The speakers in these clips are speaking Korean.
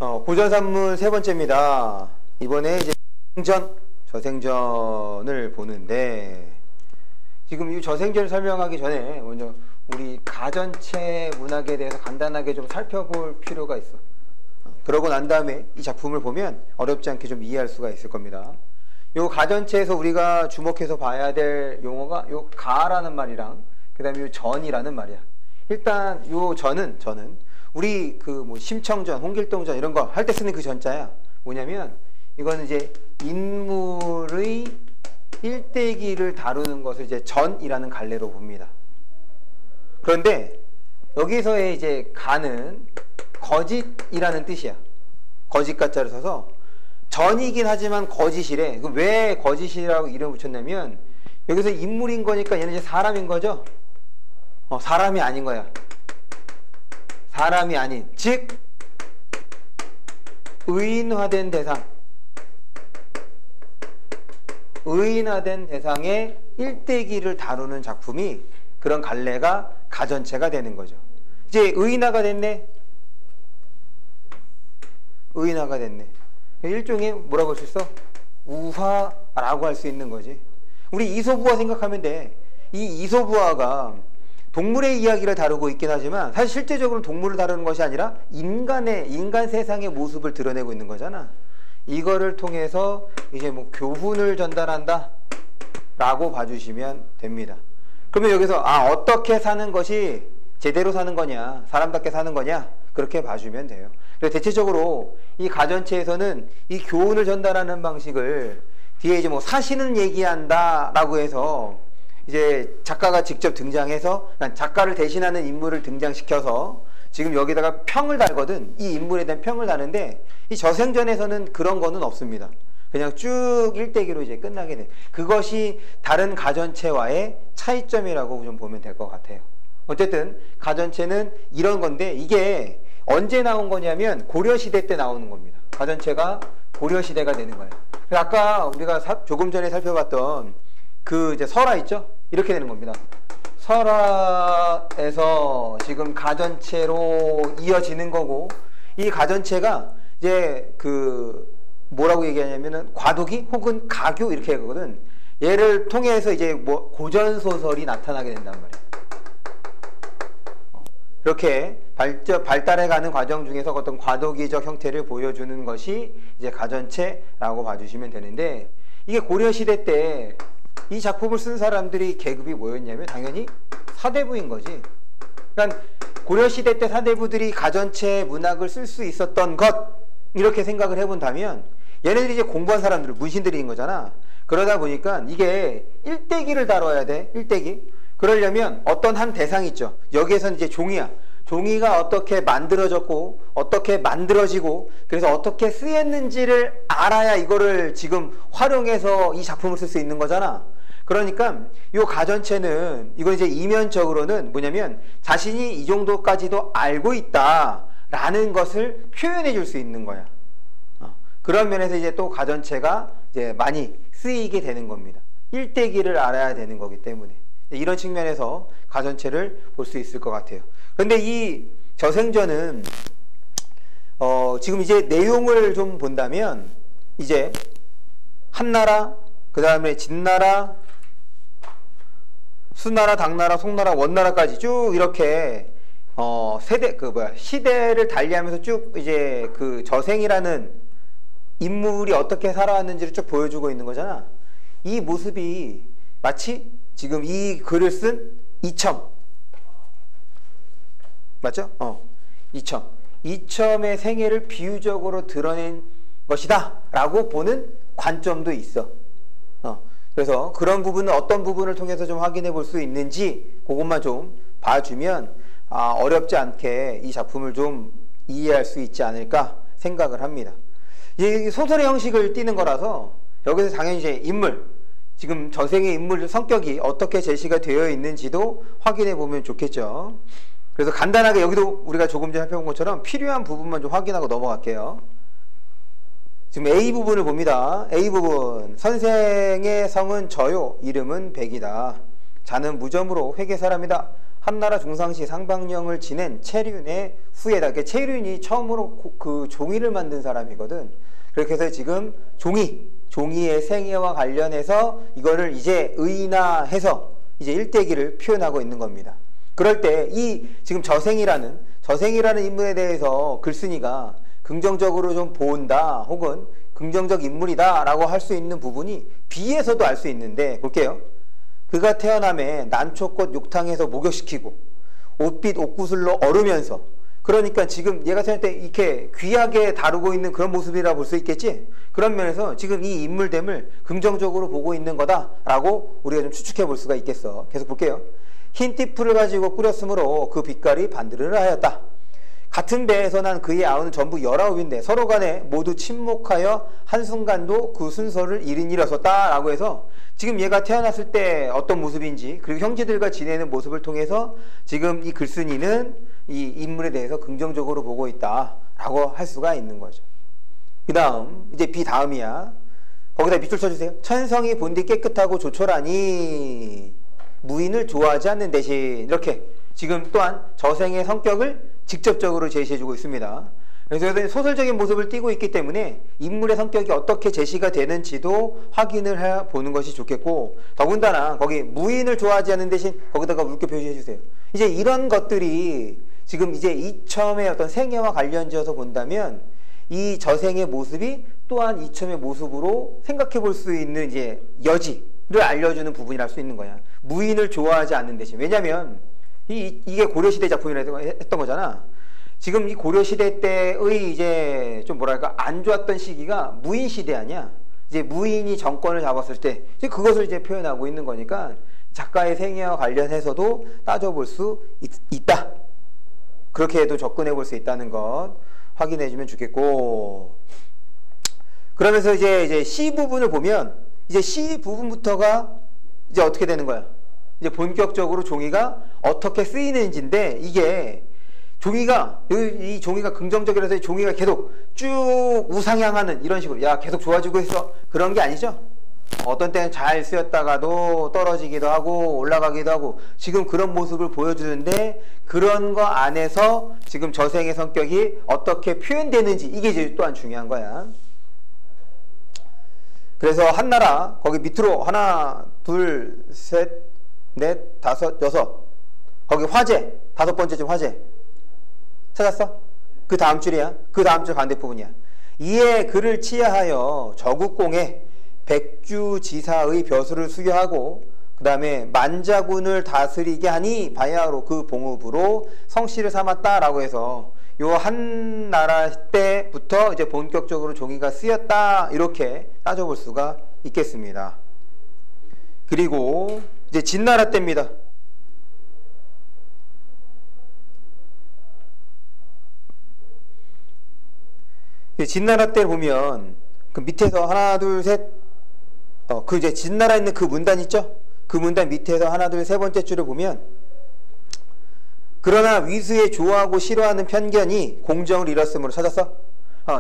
고전산문 세 번째입니다. 이번에 이제 저생전을 보는데, 지금 이 저생전을 설명하기 전에 먼저 우리 가전체 문학에 대해서 간단하게 좀 살펴볼 필요가 있어. 그러고 난 다음에 이 작품을 보면 어렵지 않게 좀 이해할 수가 있을 겁니다. 요 가전체에서 우리가 주목해서 봐야 될 용어가 요 가라는 말이랑 그 다음에 요 전이라는 말이야. 일단 요 전은 우리 그 뭐 심청전, 홍길동전 이런 거 할 때 쓰는 그 전자야. 뭐냐면 이거는 이제 인물의 일대기를 다루는 것을 이제 전이라는 갈래로 봅니다. 그런데 여기서의 이제 가는 거짓이라는 뜻이야. 거짓 가짜를 써서 전이긴 하지만 거짓이래. 왜 거짓이라고 이름을 붙였냐면 여기서 인물인 거니까 얘는 이제 사람인 거죠. 사람이 아닌 거야. 사람이 아닌, 즉 의인화된 대상, 의인화된 대상의 일대기를 다루는 작품이 그런 갈래가 가전체가 되는 거죠. 이제 의인화가 됐네. 의인화가 됐네. 일종의 뭐라고 할 수 있어? 우화라고 할 수 있는 거지. 우리 이솝우화 생각하면 돼. 이 이솝우화가 동물의 이야기를 다루고 있긴 하지만 사실 실제적으로는 동물을 다루는 것이 아니라 인간 세상의 모습을 드러내고 있는 거잖아. 이거를 통해서 이제 뭐 교훈을 전달한다 라고 봐주시면 됩니다. 그러면 여기서 어떻게 사는 것이 제대로 사는 거냐, 사람답게 사는 거냐, 그렇게 봐주면 돼요. 그래서 대체적으로 이 가전체에서는 이 교훈을 전달하는 방식을 뒤에 이제 뭐 사신은 얘기한다 라고 해서 이제 작가가 직접 등장해서 작가를 대신하는 인물을 등장시켜서 지금 여기다가 평을 달거든. 이 인물에 대한 평을 다는데 이 저생전에서는 그런 거는 없습니다. 그냥 쭉 일대기로 이제 끝나게 돼. 그것이 다른 가전체와의 차이점이라고 좀 보면 될 것 같아요. 어쨌든 가전체는 이런 건데 이게 언제 나온 거냐면 고려시대 때 나오는 겁니다. 가전체가 고려시대가 되는 거예요. 아까 우리가 조금 전에 살펴봤던 그 이제 설화 있죠? 이렇게 되는 겁니다. 설화에서 지금 가전체로 이어지는 거고, 이 가전체가 이제 그 뭐라고 얘기하냐면은 과도기 혹은 가교 이렇게 하거든. 얘를 통해서 이제 뭐 고전 소설이 나타나게 된단 말이야. 그렇게 발달해가는 과정 중에서 어떤 과도기적 형태를 보여주는 것이 이제 가전체라고 봐주시면 되는데, 이게 고려시대 때 이 작품을 쓴 사람들이 계급이 뭐였냐면 당연히 사대부인 거지. 그러니까 고려시대 때 사대부들이 가전체 문학을 쓸 수 있었던 것, 이렇게 생각을 해본다면 얘네들이 이제 공부한 사람들, 문신들인 거잖아. 그러다 보니까 이게 일대기를 다뤄야 돼. 일대기. 그러려면 어떤 한 대상이 있죠. 여기에서는 이제 종이야. 종이가 어떻게 만들어졌고 어떻게 만들어지고 그래서 어떻게 쓰였는지를 알아야 이거를 지금 활용해서 이 작품을 쓸 수 있는 거잖아. 그러니까 이 가전체는 이건 이제 이면적으로는 뭐냐면 자신이 이 정도까지도 알고 있다라는 것을 표현해 줄 수 있는 거야. 그런 면에서 이제 또 가전체가 이제 많이 쓰이게 되는 겁니다. 일대기를 알아야 되는 거기 때문에 이런 측면에서 가전체를 볼 수 있을 것 같아요. 그런데 이 저생전은 지금 이제 내용을 좀 본다면 이제 한나라, 그 다음에 진나라, 수나라, 당나라, 송나라, 원나라까지 쭉 이렇게 시대를 달리하면서 쭉 이제 그 저생이라는 인물이 어떻게 살아왔는지를 쭉 보여주고 있는 거잖아. 이 모습이 마치 지금 이 글을 쓴 이첨, 맞죠? 이첨의 생애를 비유적으로 드러낸 것이다 라고 보는 관점도 있어. 그래서 그런 부분은 어떤 부분을 통해서 좀 확인해 볼 수 있는지 그것만 좀 봐주면 어렵지 않게 이 작품을 좀 이해할 수 있지 않을까 생각을 합니다. 이 소설의 형식을 띠는 거라서 여기서 당연히 이제 인물, 지금 저생의 인물 성격이 어떻게 제시가 되어 있는지도 확인해 보면 좋겠죠. 그래서 간단하게 여기도 우리가 조금 전에 살펴본 것처럼 필요한 부분만 좀 확인하고 넘어갈게요. 지금 A 부분을 봅니다. A 부분. 선생의 성은 저요. 이름은 백이다. 자는 무점으로 회계 사람이다. 한나라 중상시 상방령을 지낸 채륜의 후예다. 그러니까 채륜이 처음으로 그 종이를 만든 사람이거든. 그렇게 해서 지금 종이의 생애와 관련해서 이거를 이제 의인화해서 이제 일대기를 표현하고 있는 겁니다. 그럴 때 이 지금 저생이라는 인물에 대해서 글쓴이가 긍정적으로 좀 본다 혹은 긍정적 인물이다 라고 할 수 있는 부분이 비에서도 알 수 있는데 볼게요. 그가 태어남에 난초꽃 욕탕에서 목욕시키고 옷빛 옷구슬로 얼으면서, 그러니까 지금 얘가 태어날 때 이렇게 귀하게 다루고 있는 그런 모습이라 볼 수 있겠지. 그런 면에서 지금 이 인물됨을 긍정적으로 보고 있는 거다라고 우리가 좀 추측해 볼 수가 있겠어. 계속 볼게요. 흰 띠풀을 가지고 꾸렸으므로 그 빛깔이 반드르르하였다. 같은 배에서 난 그의 아우는 전부 19인데 서로 간에 모두 침묵하여 한순간도 그 순서를 잃은 일이 없었다 라고 해서 지금 얘가 태어났을 때 어떤 모습인지, 그리고 형제들과 지내는 모습을 통해서 지금 이 글쓴이는 이 인물에 대해서 긍정적으로 보고 있다 라고 할 수가 있는 거죠. 그 다음 이제 비 다음이야. 거기다 밑줄 쳐주세요. 천성이 본디 깨끗하고 조촐하니 무인을 좋아하지 않는 대신, 이렇게 지금 또한 저생의 성격을 직접적으로 제시해주고 있습니다. 그래서 소설적인 모습을 띠고 있기 때문에 인물의 성격이 어떻게 제시가 되는지도 확인을 해보는 것이 좋겠고, 더군다나 거기 무인을 좋아하지 않는 대신 거기다가 물결 표시해주세요. 이제 이런 것들이 지금 이제 이첨의 어떤 생애와 관련지어서 본다면 이 저생의 모습이 또한 이첨의 모습으로 생각해 볼 수 있는 이제 여지를 알려주는 부분이랄 수 있는 거야. 무인을 좋아하지 않는 대신. 왜냐면 이게 고려시대 작품이라고 했던 거잖아. 지금 이 고려시대 때의 이제 좀 뭐랄까 안 좋았던 시기가 무인시대 아니야. 이제 무인이 정권을 잡았을 때 이제 그것을 이제 표현하고 있는 거니까 작가의 생애와 관련해서도 따져볼 수 있다. 그렇게 해도 접근해 볼 수 있다는 것 확인해 주면 좋겠고, 그러면서 이제 C 부분을 보면 이제 C 부분부터가 이제 어떻게 되는 거야? 이제 본격적으로 종이가 어떻게 쓰이는지인데, 이게 종이가, 이 종이가 긍정적이라서 종이가 계속 쭉 우상향하는 이런 식으로, 야, 계속 좋아지고 있어. 그런 게 아니죠? 어떤 때는 잘 쓰였다가도 떨어지기도 하고 올라가기도 하고 지금 그런 모습을 보여주는데, 그런 거 안에서 지금 저생의 성격이 어떻게 표현되는지 이게 이제 또한 중요한 거야. 그래서 한나라 거기 밑으로 하나, 둘, 셋, 넷, 다섯, 여섯, 거기 화재, 다섯 번째쯤 화재 찾았어? 그 다음 줄이야. 그 다음 줄 반대부분이야. 이에 그를 치하하여 저국공에 백주지사의 벼슬을 수여하고 그 다음에 만자군을 다스리게 하니 바야흐로 그 봉읍으로 성씨를 삼았다라고 해서 요 한나라 때부터 이제 본격적으로 종이가 쓰였다, 이렇게 따져볼 수가 있겠습니다. 그리고 이제 진나라 때입니다. 진나라 때 보면 그 밑에서 하나 둘 셋, 그 이제 진나라에 있는 그 문단 있죠? 그 문단 밑에서 하나 둘 세 번째 줄을 보면, 그러나 위수에 좋아하고 싫어하는 편견이 공정을 잃었으므로. 찾았어?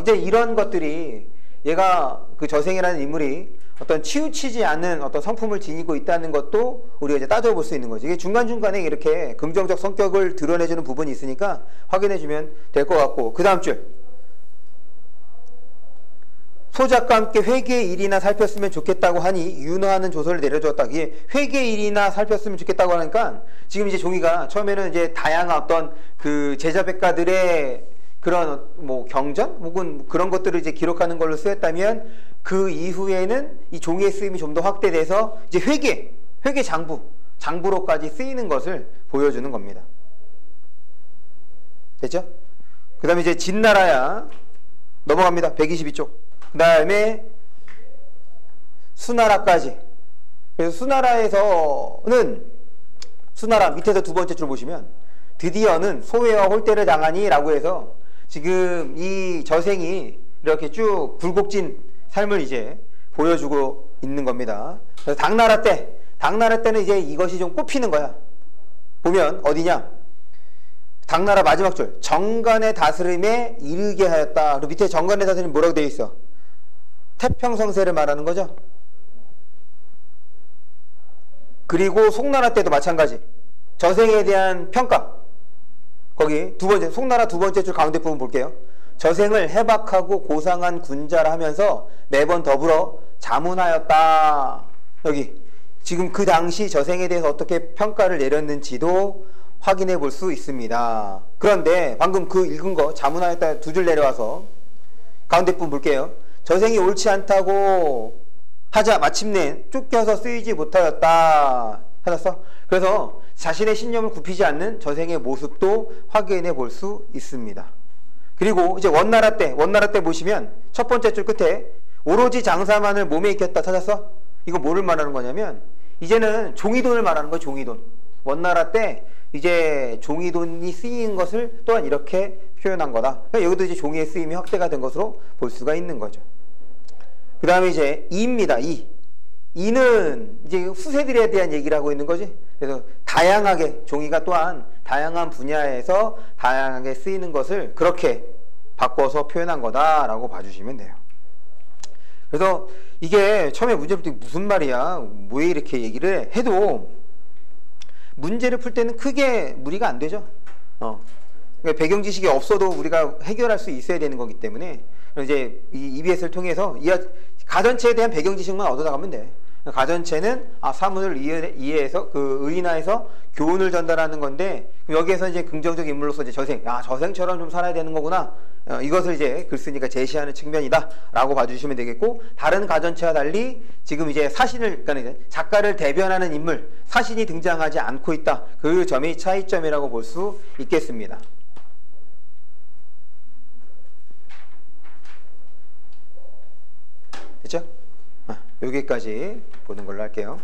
이제 이런 것들이 얘가 그 저생이라는 인물이 어떤 치우치지 않은 어떤 성품을 지니고 있다는 것도 우리가 이제 따져볼 수 있는 거지. 이게 중간중간에 이렇게 긍정적 성격을 드러내주는 부분이 있으니까 확인해주면 될 것 같고, 그 다음 줄. 소작과 함께 회계의 일이나 살폈으면 좋겠다고 하니 윤허하는 조서를 내려주었다. 이게 회계의 일이나 살폈으면 좋겠다고 하니까 지금 이제 종이가 처음에는 이제 다양한 어떤 그 제자백가들의 그런 뭐 경전 혹은 그런 것들을 이제 기록하는 걸로 쓰였다면, 그 이후에는 이 종이의 쓰임이 좀 더 확대돼서 이제 회계 장부로까지 쓰이는 것을 보여주는 겁니다. 됐죠? 그 다음에 이제 진나라야 넘어갑니다. 122쪽. 그 다음에 수나라까지. 그래서 수나라에서는, 수나라 밑에서 두 번째 줄 보시면 드디어는 소외와 홀대를 당하니 라고 해서 지금 이 저생이 이렇게 쭉 굴곡진 삶을 이제 보여주고 있는 겁니다. 그래서 당나라 때는 이제 이것이 좀 꼽히는 거야. 보면 어디냐? 당나라 마지막 줄. 정관의 다스림에 이르게 하였다. 그리고 밑에 정관의 다스림 뭐라고 되어 있어? 태평성세를 말하는 거죠. 그리고 송나라 때도 마찬가지. 저생에 대한 평가. 거기 두 번째, 송나라 두 번째 줄 가운데 부분 볼게요. 저생을 해박하고 고상한 군자라 하면서 매번 더불어 자문하였다. 여기 지금 그 당시 저생에 대해서 어떻게 평가를 내렸는지도 확인해 볼 수 있습니다. 그런데 방금 그 읽은 거 자문하였다 두 줄 내려와서 가운데 부분 볼게요. 저생이 옳지 않다고 하자 마침내 쫓겨서 쓰이지 못하였다. 찾았어? 그래서 자신의 신념을 굽히지 않는 저생의 모습도 확인해 볼 수 있습니다. 그리고 이제 원나라 때 보시면 첫 번째 줄 끝에 오로지 장사만을 몸에 익혔다. 찾았어? 이거 뭐를 말하는 거냐면 이제는 종이돈을 말하는 거예요. 종이돈. 원나라 때 이제 종이돈이 쓰인 것을 또한 이렇게 표현한 거다. 그러니까 여기도 이제 종이의 쓰임이 확대가 된 것으로 볼 수가 있는 거죠. 그 다음에 이제 이입니다. 이는 이제 후세들에 대한 얘기를 하고 있는 거지. 그래서 다양하게 종이가 또한 다양한 분야에서 다양하게 쓰이는 것을 그렇게 바꿔서 표현한 거다라고 봐주시면 돼요. 그래서 이게 처음에 문제 풀 때 무슨 말이야? 왜 이렇게 얘기를 해도 문제를 풀 때는 크게 무리가 안 되죠. 그러니까 배경 지식이 없어도 우리가 해결할 수 있어야 되는 거기 때문에 이제 이 EBS를 통해서 가전체에 대한 배경 지식만 얻어나가면 돼. 가전체는 사문을 이해해서 의인화해서 교훈을 전달하는 건데 여기에서 이제 긍정적 인물로서 이제 저생처럼 좀 살아야 되는 거구나. 이것을 이제 글쓴이가 제시하는 측면이다 라고 봐주시면 되겠고, 다른 가전체와 달리 지금 이제 그러니까 이제 작가를 대변하는 인물 사신이 등장하지 않고 있다. 그 점이 차이점이라고 볼 수 있겠습니다. 됐죠? 여기까지 보는 걸로 할게요.